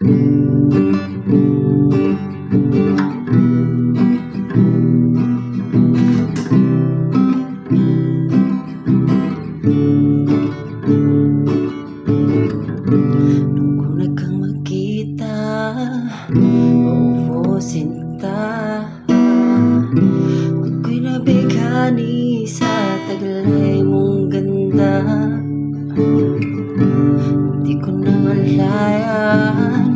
Una kang makita, oo sinta. Ako'y nabighani sa taglay mong ganda. Hindi ko na malayan,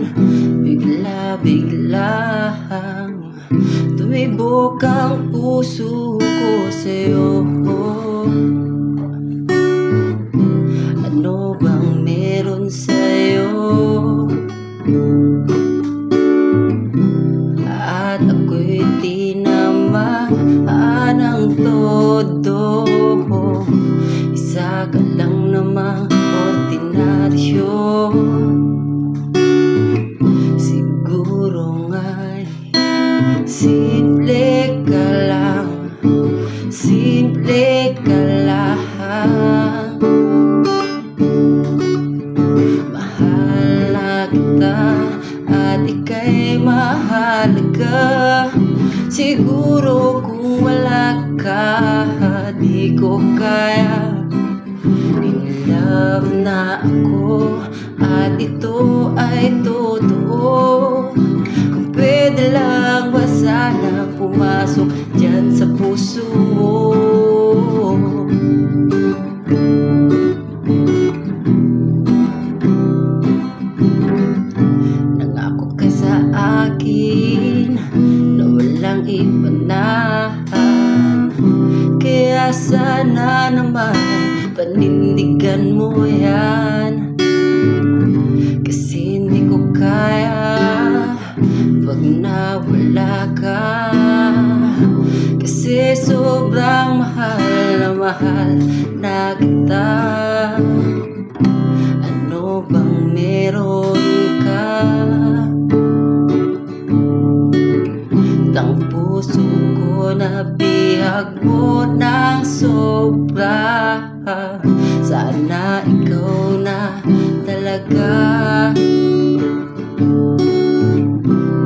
bigla-biglang tumibok ang puso ko sa'yo. Ano bang meron sa'yo? At ako'y tinamaan ng todo. Isa ka lang namang ordinaryo. Siguro nga'y simple ka lang, simple ka lang. Mahal na kita at ika'y mahalaga. Siguro kung wala ka, di ko kaya. In love na ako at ito ay totoo. Kung pwede lang ba sana pumasok dyan sa puso mo. Nangako ka sa akin na walang ibanahan, kaya sana naman panindigan mo yan. Kasi hindi ko kaya pag nawala ka. Kasi sobrang mahal na kita. Ano bang meron ka? Tang puso ko na bihag mo ng sobra. Sana ikaw na talaga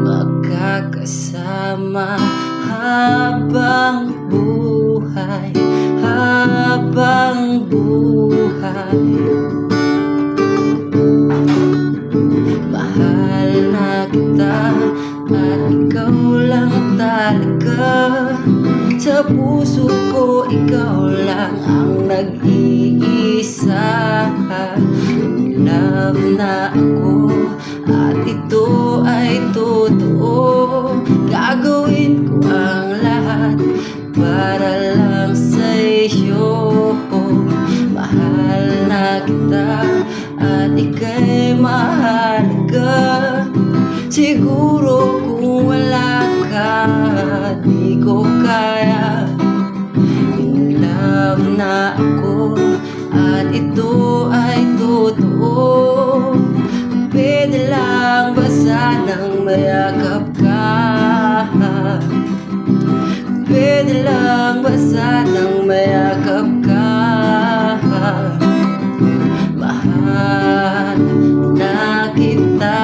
magkakasama habang buhay, habang buhay. Mahal na kita at ikaw lang talaga. Sa puso ko ikaw lang ang nag-iisa. In love na ako at ito ay totoo. Gagawin ko ang lahat para lang sa iyo. Mahal na kita at ika'y mahalaga. Siguro kung wala ka, di ko kaya. In love na ako at ito ay totoo. Pwede lang ba sanang mayakap ka? Pwede lang ba sanang mayakap ka? Mahal na kita,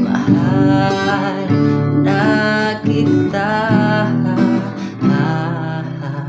mahal na kita. Ah, ah, ah.